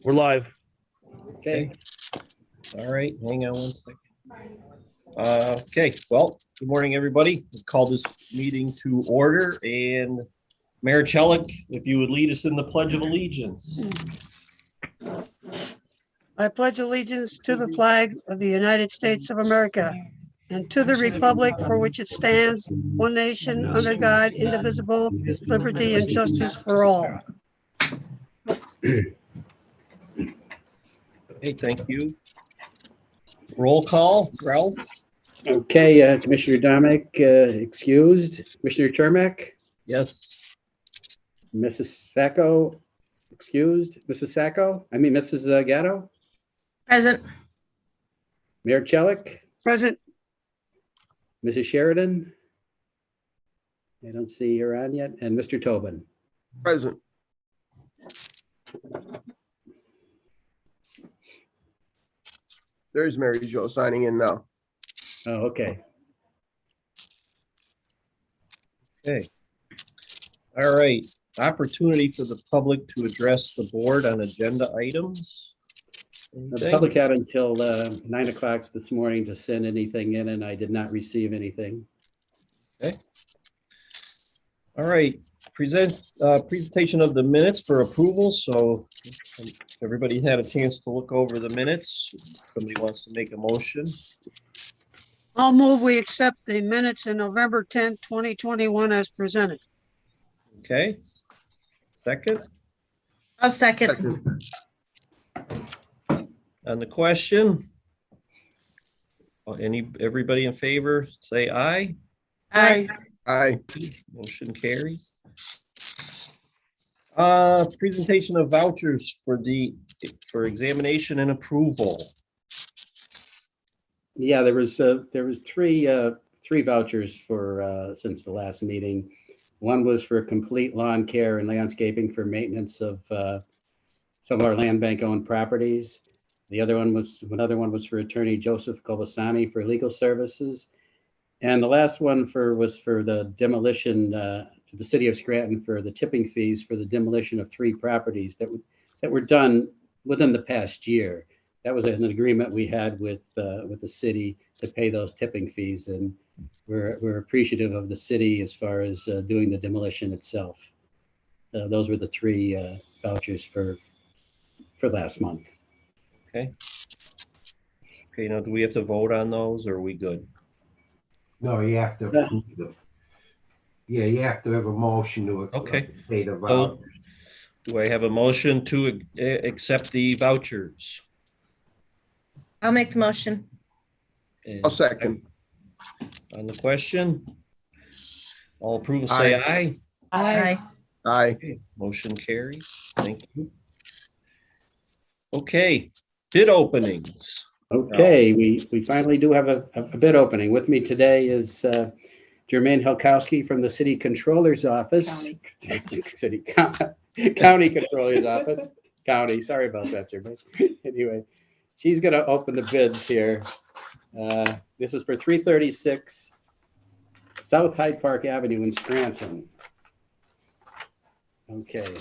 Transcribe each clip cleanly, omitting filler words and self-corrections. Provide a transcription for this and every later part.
We're live. Okay. All right, hang on 1 second. Okay, well, good morning, everybody. We'll call this meeting to order, and Mayor Chelik, if you would lead us in the Pledge of Allegiance. I pledge allegiance to the flag of the United States of America and to the republic for which it stands, one nation, under God, indivisible, with liberty and justice for all. Okay, thank you. Roll call, Ralph? Okay, Commissioner Dominic, excused. Commissioner Termack, Yes. Mrs. Sacco, excused. Mrs. Gatto, Present. Mayor Chelik, Present. Mrs. Sheridan. I don't see her on yet, and Mr. Tobin. Present. There's Mary Jo signing in now. Oh, okay. Okay. All right, opportunity for the public to address the board on agenda items. The public had until 9 o'clock this morning to send anything in, and I did not receive anything. Okay. All right, presentation of the minutes for approval. So everybody had a chance to look over the minutes. Somebody wants to make a motion. I'll move we accept the minutes in November 10th, 2021 as presented. Okay. Second, I'll second. on the question. Everybody in favor, say aye. Aye. Aye. Motion carries. Presentation of vouchers for examination and approval. Yeah, there was three vouchers for since the last meeting. One was for complete lawn care and landscaping for maintenance of some of our land bank owned properties. Another one was for Attorney Joseph Kovasani for legal services. And the last one was for the demolition to the city of Scranton for the tipping fees for the demolition of 3 properties that were done within the past year. That was an agreement we had with the city to pay those tipping fees, and we're appreciative of the city as far as doing the demolition itself. Those were the 3 vouchers for last month. Okay. Okay, now do we have to vote on those or are we good? No, you have to approve them. Yeah, you have to have a motion to Okay. pay the So, voucher. do I have a motion to accept the vouchers? I'll make the motion. And I'll second. on the question, all approval say aye. Aye. Aye. Okay, motion carries. Thank you. Okay, bid openings. Okay, we finally do have a bid opening. With me today is Jermaine Helkowski from the City Controller's Office. County Controller's Office. County, sorry about that, Jermaine. Anyway, she's going to open the bids here. This is for 336 South Hyde Park Avenue in Scranton. Okay.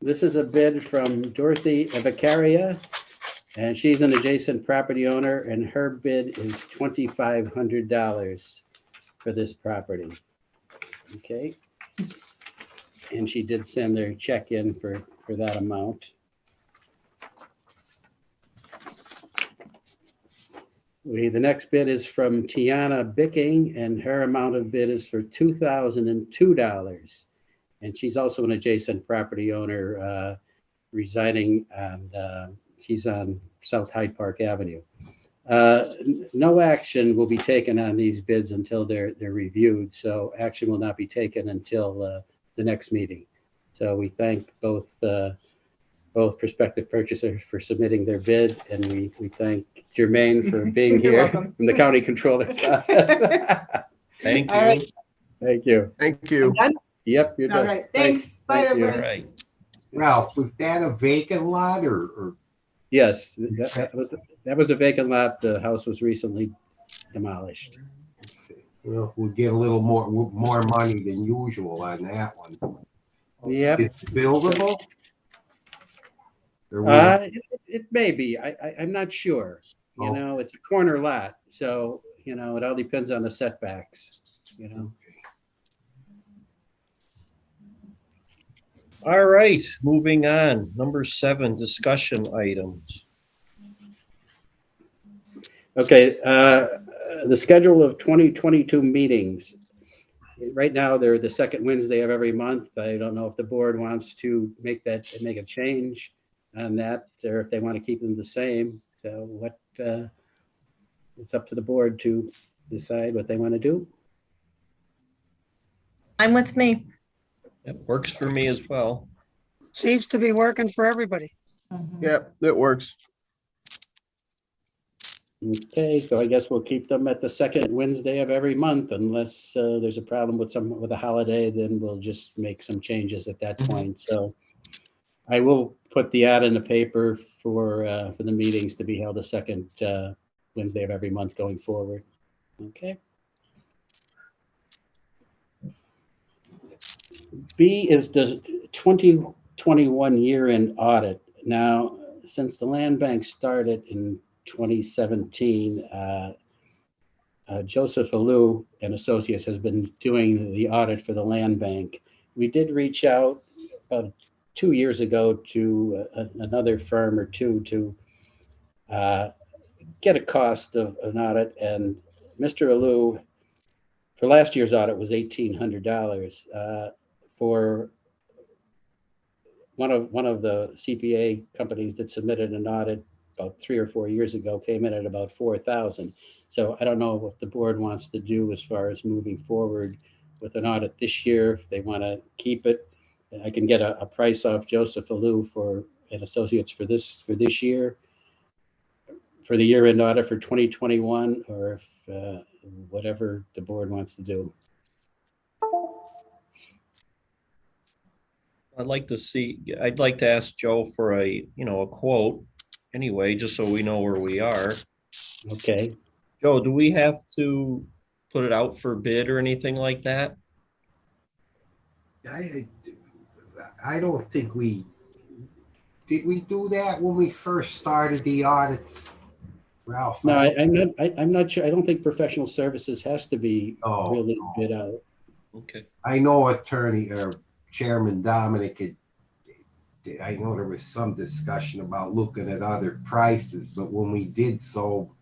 This is a bid from Dorothy Evacaria, and she's an adjacent property owner, and her bid is $2,500 for this property. Okay. And she did send their check in for that amount. The next bid is from Tiana Bicking, and her amount of bid is for $2,002. And she's also an adjacent property owner residing on, she's on South Hyde Park Avenue. No action will be taken on these bids until they're reviewed. So action will not be taken until the next meeting. So we thank both prospective purchasers for submitting their bid, and we thank Jermaine for being here from the County Controller's Office. Thank you. All right. Thank you. Thank you. Done? Yep, you're All done. right, thanks. Bye, Thank you. All everyone. right. Ralph, was that a vacant lot or Yes, that was a vacant lot. The house was recently demolished. we'll get a little more money than usual on that one? Yep. It's buildable? Or we- It may be. I'm not sure. You Oh. know, it's a corner lot, so, you know, it all depends on the setbacks, you know. All right, moving on. Number 7, discussion items. Okay, the schedule of 2022 meetings. Right now, they're the second Wednesday of every month. I don't know if the board wants to make a change on that, or if they want to keep them the same. So it's up to the board to decide what they want to do. I'm with me. It works for me as well. Seems to be working for everybody. Yeah, it works. Okay, so I guess we'll keep them at the second Wednesday of every month unless there's a problem with a holiday, then we'll just make some changes at that point. So I will put the ad in the paper for the meetings to be held the second Wednesday of every month going forward. Okay. B is the 2021 year-end audit. Now, since the land bank started in 2017, Joseph Alou and Associates has been doing the audit for the land bank. We did reach out about 2 years ago to another firm or two to get a cost of an audit, and Mr. Alou, for last year's audit, was $1,800. For one of the CPA companies that submitted an audit about 3 or 4 years ago came in at about $4,000. So I don't know what the board wants to do as far as moving forward with an audit this year. If they want to keep it, I can get a price off Joseph Alou and Associates for this year, for the year-end audit for 2021, or if whatever the board wants to do. I'd like to ask Joe for a quote anyway, just so we know where we are. Okay. Joe, do we have to put it out for bid or anything like that? I don't think did we do that when we first started the audits, Ralph? No, I'm not sure. I don't think professional services has to be really bid out. Okay. I know Attorney or Chairman Dominic, I know there was some discussion about looking at other prices, but when we did so,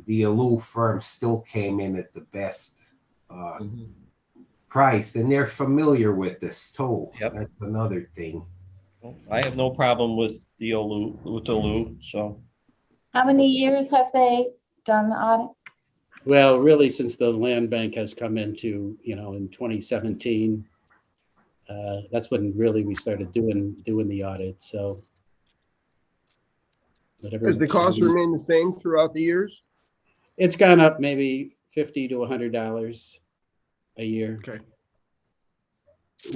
the Alou firm still came in at the best price, and they're familiar with this too. Yep. That's another thing. Well, I have no problem with the Alou, so. How many years have they done the audit? Well, really, since the land bank has come into, in 2017, that's when really we started doing the audit. So Has the cost remained the same throughout the years? It's gone up maybe $50 to $100 a year. Okay.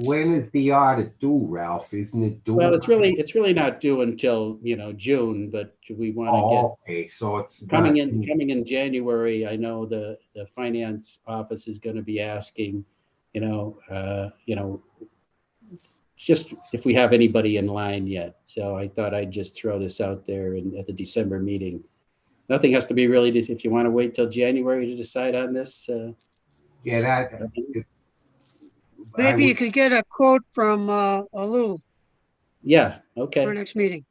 When is the audit due, Ralph? Isn't it due? Well, it's really not due until June, but we want to get okay, so it's coming not in January. I know the finance office is going to be asking, just if we have anybody in line yet. So I thought I'd just throw this out there at the December meeting. Nothing has to be really, if you want to wait till January to decide on this. Yeah, that. Maybe you could get a quote from Alou Yeah. for Okay. our next meeting.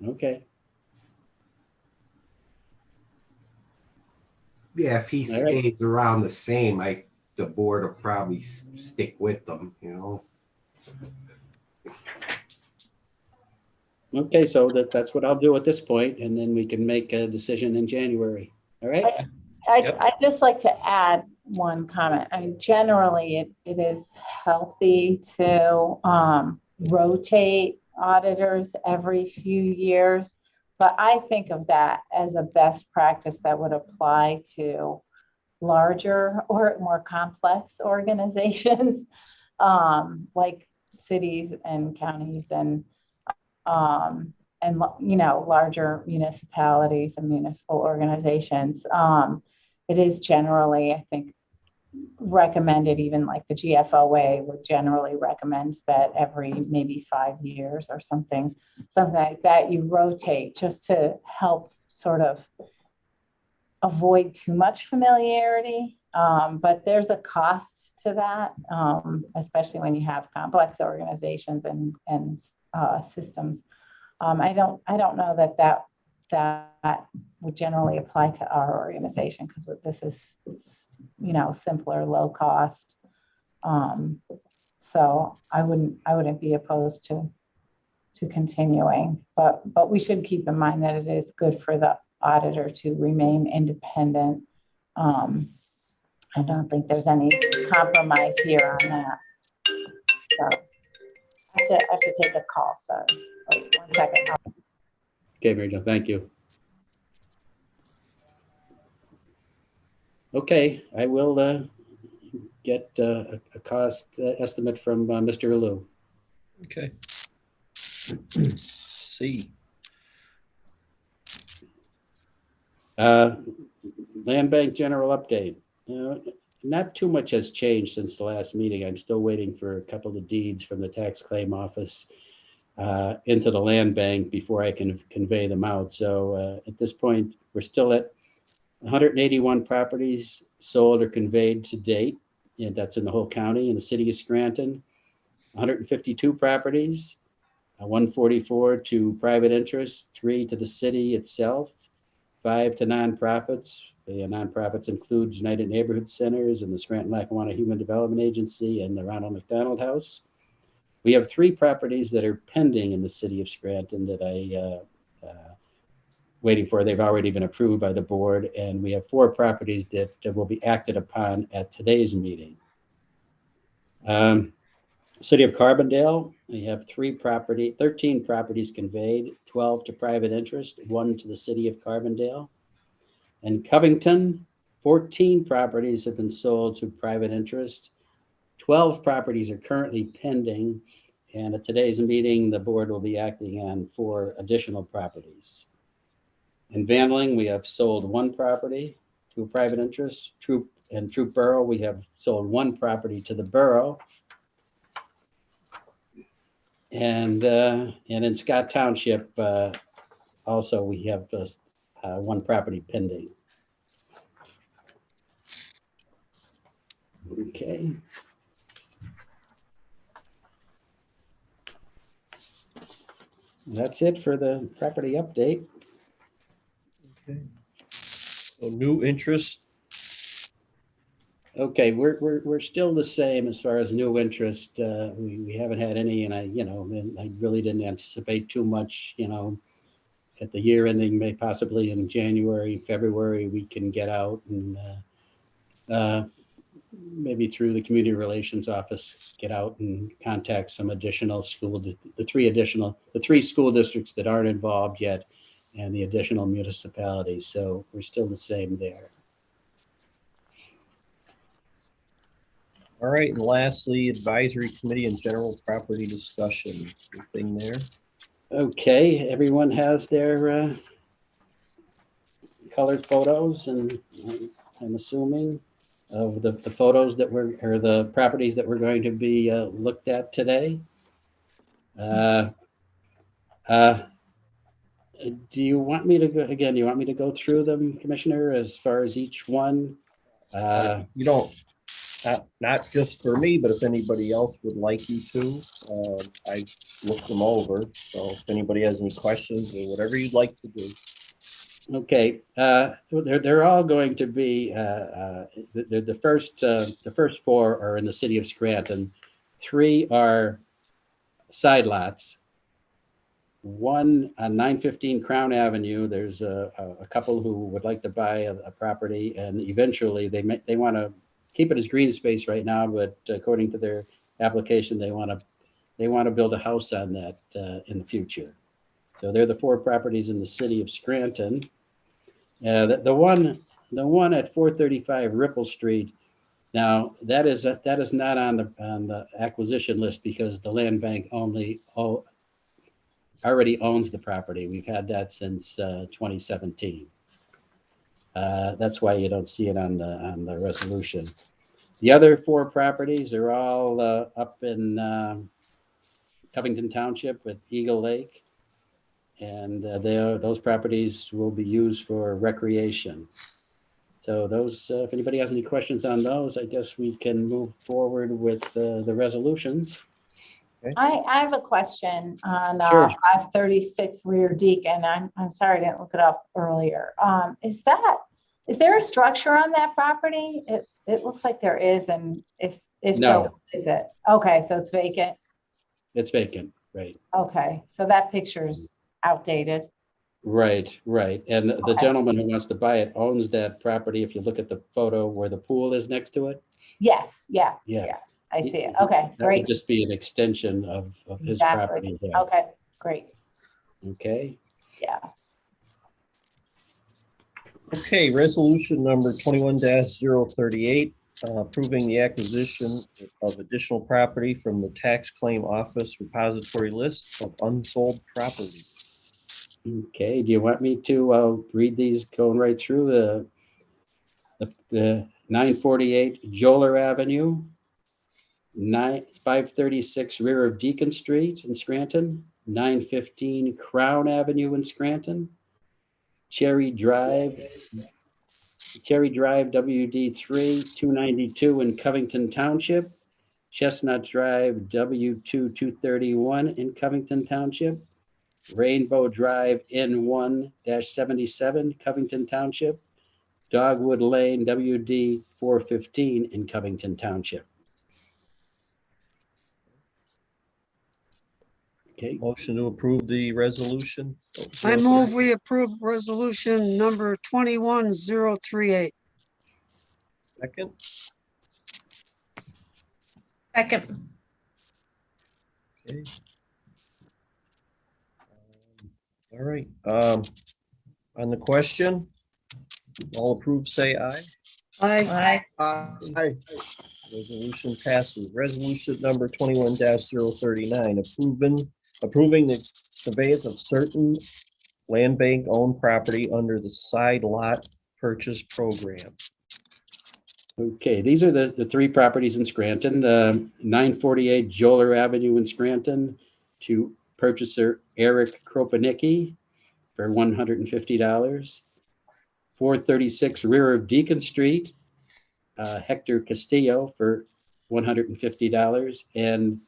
Okay. Yeah, if he All right. stays around the same, the board will probably stick with them, Okay, so that's what I'll do at this point, and then we can make a decision in January. All right? Yep. I'd just like to add one comment. I mean, generally, it is healthy to rotate auditors every few years, but I think of that as a best practice that would apply to larger or more complex organizations, like cities and counties and larger municipalities and municipal organizations. It is generally, I think, recommended, even like the GFOA would generally recommend that every maybe 5 years or something like that, you rotate just to help sort of avoid too much familiarity. But there's a cost to that, especially when you have complex organizations and systems. I don't know that would generally apply to our organization, because this is, simpler, low cost. So I wouldn't be opposed to continuing, but we should keep in mind that it is good for the auditor to remain independent. I don't think there's any compromise here on that. So I have to take a call, sorry. Wait 1 second. Okay, Mary Jo, thank you. Okay, I will get a cost estimate from Mr. Alou. Okay. See. Land Bank general update. Not too much has changed since the last meeting. I'm still waiting for a couple of deeds from the tax claim office into the land bank before I can convey them out. So at this point, we're still at 181 properties sold or conveyed to date, and that's in the whole county. In the city of Scranton, 152 properties, 144 to private interests, 3 to the city itself, 5 to nonprofits. The nonprofits include United Neighborhood Centers and the Scranton Lackawanna Human Development Agency and the Ronald McDonald House. We have 3 properties that are pending in the city of Scranton that I waiting for. They've already been approved by the board, and we have 4 properties that will be acted upon at today's meeting. City of Carbondale, we have 13 properties conveyed, 12 to private interest, 1 to the city of Carbondale. In Covington, 14 properties have been sold to private interest. 12 properties are currently pending, and at today's meeting, the board will be acting on 4 additional properties. In Vandaling, we have sold 1 property to a private interest. Troop Borough, we have sold 1 property to the borough. And in Scott Township, also we have 1 property pending. Okay. That's it for the property update. Okay. So new interest. Okay, we're still the same as far as new interest. We haven't had any, and I really didn't anticipate too much. At the year ending, may possibly in January, February, we can get out and maybe through the community relations office, get out and contact some additional the 3 school districts that aren't involved yet, and the additional municipalities. So we're still the same there. All right, and lastly, advisory committee and general property discussion. Anything there? Okay, everyone has their colored photos, and I'm assuming of the photos that or the properties that we're going to be looked at today. Do you want me to go again? You want me to go through them, Commissioner, as far as each one? You don't. Not just for me, but if anybody else would like you to, I looked them over. So if anybody has any questions or whatever you'd like to do. Okay, they're all going to be the first 4 are in the city of Scranton. 3 are side lots. 1 on 915 Crown Avenue. There's a couple who would like to buy a property, and eventually they want to keep it as green space right now, but according to their application, they want to build a house on that in the future. So they're the 4 properties in the city of Scranton. The one at 435 Ripple Street. Now that is not on the acquisition list because the land bank already owns the property. We've had that since 2017. That's why you don't see it on the resolution. The other 4 properties are all up in Covington Township with Eagle Lake. And those properties will be used for recreation. So those, if anybody has any questions on those, I guess we can move forward with the resolutions. I have a question on Sure. 536 Rear Deacon. I'm sorry, I didn't look it up earlier. Is there a structure on that property? It looks like there is, and if so, No. what is it? Okay, so it's vacant. It's vacant, right? Okay, so that picture's outdated. Right. And the Okay. gentleman who wants to buy it owns that property. If you look at the photo where the pool is next to it. Yes, yeah, Yeah. I see it. Okay, That great. would just be an extension of his Exactly. property there. Okay, great. Okay. Yeah. Okay, resolution number 21-038, approving the acquisition of additional property from the tax claim office repository list of unsold property. Okay, do you want me to read these going right through the 948 Joler Avenue, 536 rear of Deacon Street in Scranton, 915 Crown Avenue in Scranton, Cherry Drive WD3 292 in Covington Township, Chestnut Drive W2 231 in Covington Township, Rainbow Drive N1-77 Covington Township, Dogwood Lane WD 415 in Covington Township. Okay, Motion to approve the resolution. I move we approve resolution number 21038. Second. Second. Okay. All right, on the question, all approved, say aye. Aye. Aye. Resolution passes. Resolution number 21-039, approving the conveyance of certain land bank owned property under the side lot purchase program. okay, these are the 3 properties in Scranton, 948 Joler Avenue in Scranton to purchaser Eric Kropanicki for $150. 436 rear of Deacon Street, Hector Castillo for $150, and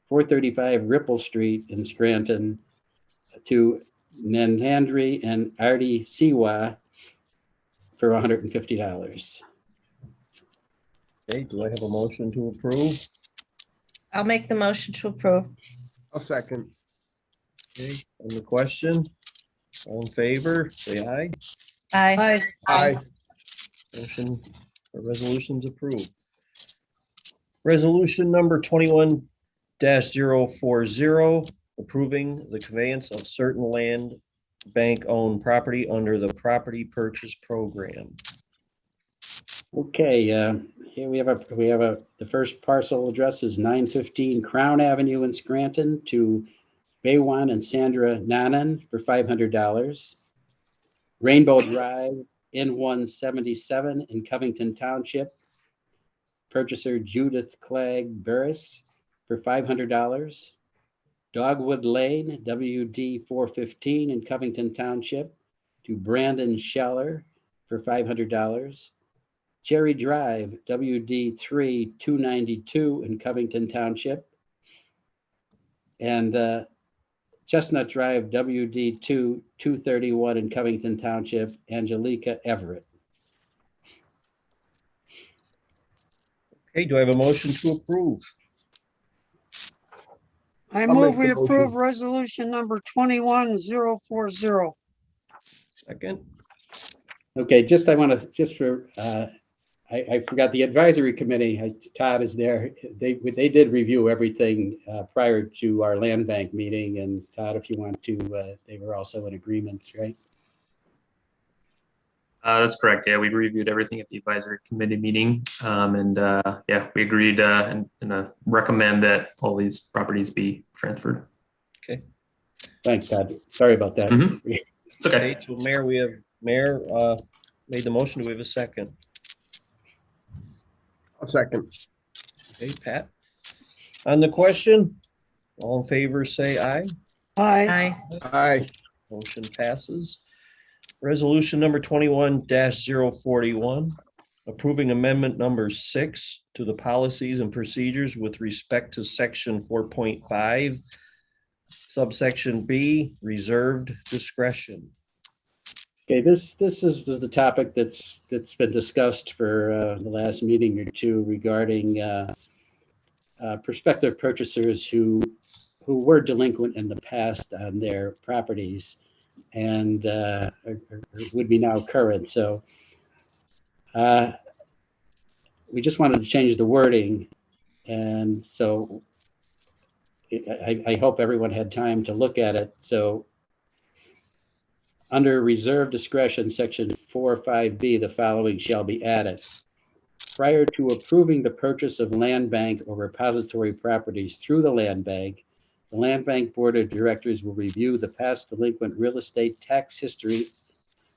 435 Ripple Street in Scranton to Nandandri and Artie Siwa for $150. Okay, do I have a motion to approve? I'll make the motion to approve. I'll second. Okay, on the question, all in favor, say aye. Aye. Aye. Motion or resolutions approved. Resolution number 21-040, approving the conveyance of certain land bank owned property under the property purchase program. Okay, here we have the first parcel address is 915 Crown Avenue in Scranton to Baywan and Sandra Nanan for $500. Rainbow Drive N1-77 in Covington Township, purchaser Judith Clegg Burris for $500. Dogwood Lane WD 415 in Covington Township to Brandon Scheller for $500. Cherry Drive WD 3 292 in Covington Township, and Chestnut Drive WD 2 231 in Covington Township, Angelica Everett. Okay, do I have a motion to approve? I I'll move make we the approve motion. resolution number 21040. Second. Okay, I forgot the advisory committee. Todd is there. They did review everything prior to our land bank meeting. And Todd, if you want to, they were also in agreement, right? That's correct. Yeah, we reviewed everything at the advisory committee meeting. Yeah, we agreed and recommend that all these properties be transferred. Okay. Thanks, Todd. Sorry about that. Mhm. It's okay. Okay, so Mayor made the motion. Do we have a second? A second. Okay, Pat. On the question, all in favor, say aye. Aye. Aye. Aye. Motion passes. Resolution number 21-041, approving amendment number 6 to the policies and procedures with respect to section 4.5, subsection B, reserved discretion. Okay, this is the topic that's been discussed for the last meeting or two regarding prospective purchasers who were delinquent in the past on their properties and would be now current. So we just wanted to change the wording, and so I hope everyone had time to look at it. So under reserve discretion, section 4.5B, the following shall be added. Prior to approving the purchase of land bank or repository properties through the land bank board of directors will review the past delinquent real estate tax history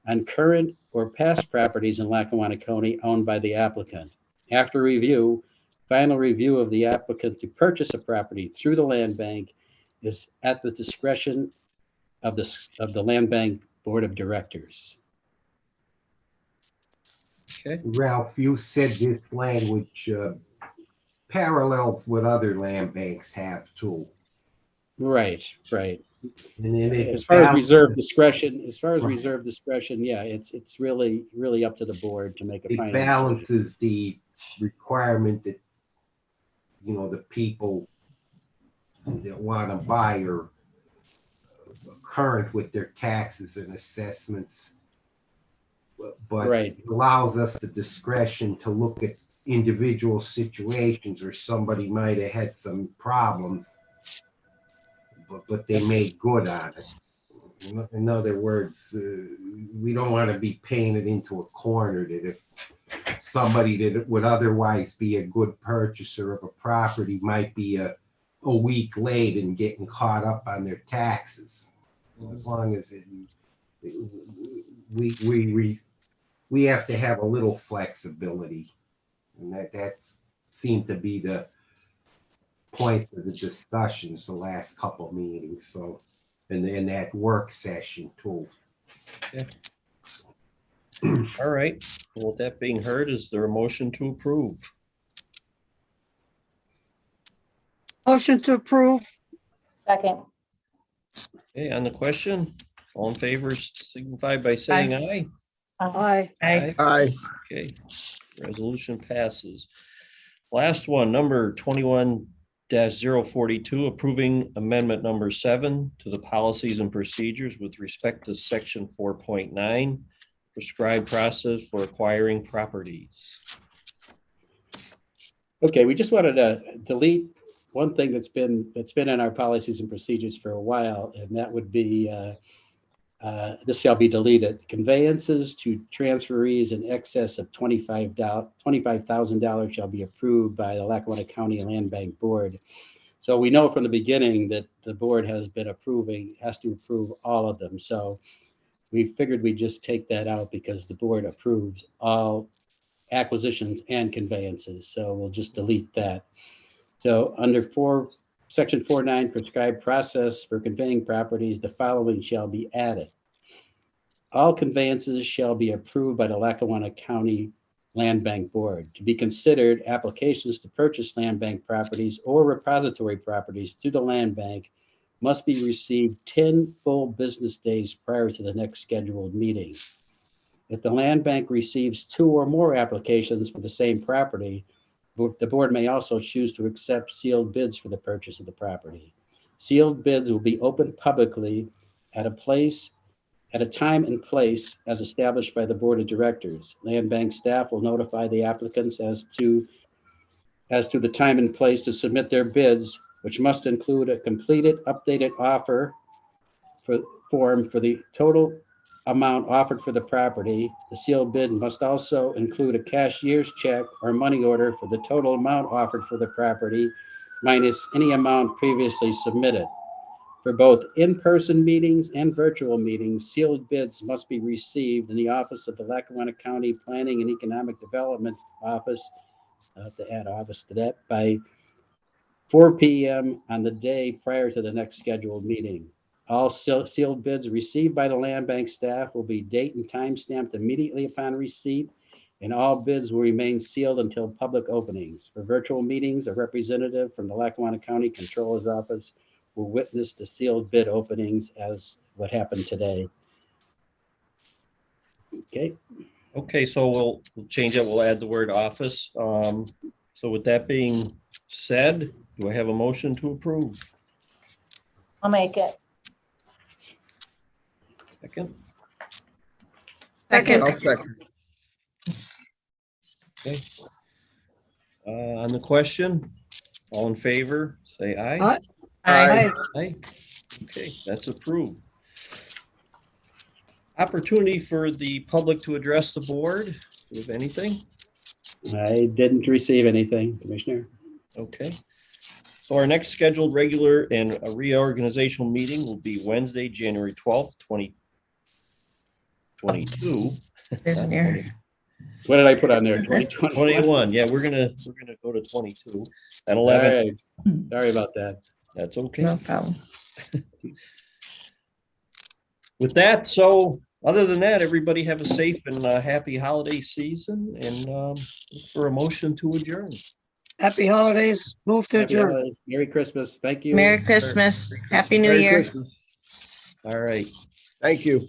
on current or past properties in Lackawanna County owned by the applicant. After review, final review of the applicant to purchase a property through the land bank is at the discretion of the land bank board of directors. Okay. Ralph, you said this language parallels what other land banks have too. Right. And then As far as reserve discretion, yeah, it's really up to the board to make a final it decision. balances the requirement that, you know, the people that want to buy are current with their taxes and assessments, but Right. it allows us the discretion to look at individual situations where somebody might have had some problems, but they made good on it. In other words, we don't want to be painted into a corner that if somebody that would otherwise be a good purchaser of a property might be a week late and getting caught up on their taxes. As long as we have to have a little flexibility, and that's seemed to be the point of the discussions the last couple of meetings. So, and then that work session too. Okay. All right. Well, with that being heard, is there a motion to approve? Motion to approve. Second. Okay, on the question, all in favor signify by saying aye. Aye. Aye. Aye. Okay, resolution passes. Last one, number 21-042, approving amendment number 7 to the policies and procedures with respect to section 4.9, prescribed process for acquiring properties. Okay, we just wanted to delete one thing that's been in our policies and procedures for a while, and that would be this shall be deleted. Conveyances to transferees in excess of $25,000 shall be approved by the Lackawanna County Land Bank Board. So we know from the beginning that the board has to approve all of them. So we figured we'd just take that out because the board approves all acquisitions and conveyances. So we'll just delete that. So under section 4.9, prescribed process for conveying properties, the following shall be added. All conveyances shall be approved by the Lackawanna County Land Bank Board. To be considered, applications to purchase land bank properties or repository properties through the land bank must be received 10 full business days prior to the next scheduled meeting. If the land bank receives 2 or more applications for the same property, the board may also choose to accept sealed bids for the purchase of the property. Sealed bids will be opened publicly at a time and place as established by the board of directors. Land bank staff will notify the applicants as to the time and place to submit their bids, which must include a completed updated offer form for the total amount offered for the property. The sealed bid must also include a cashier's check or money order for the total amount offered for the property, minus any amount previously submitted. For both in-person meetings and virtual meetings, sealed bids must be received in the office of the Lackawanna County Planning and Economic Development Office to add office to that, by 4 p.m. on the day prior to the next scheduled meeting. All sealed bids received by the land bank staff will be date and time stamped immediately upon receipt, and all bids will remain sealed until public openings. For virtual meetings, a representative from the Lackawanna County Controller's Office will witness the sealed bid openings as what happened today. Okay, Okay, so we'll change it. We'll add the word office. So with that being said, do I have a motion to approve? I'll make it. Second? Second. I'll second. Okay. On the question, all in favor, say aye. Aye. Aye. Aye. Okay, that's approved. Opportunity for the public to address the board, do you have anything? I didn't receive anything, Commissioner. Okay. So our next scheduled regular and a reorganizational meeting will be Wednesday, January 12th, 2022. Isn't here. What did I put on there? 2021? 21, yeah, we're gonna go to 22 at All 11. right. Sorry about that. That's okay. No problem. With that, so other than that, everybody have a safe and happy holiday season, and look for a motion to adjourn. Happy holidays. Move to Happy adjourn. holidays. Merry Christmas. Thank you. Merry Christmas. Happy New Merry Year. Christmas. All right, Thank you.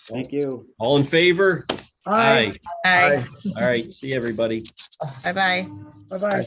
Thank you. all in favor? Aye. Aye. All right, see everybody. Bye-bye. Bye-bye.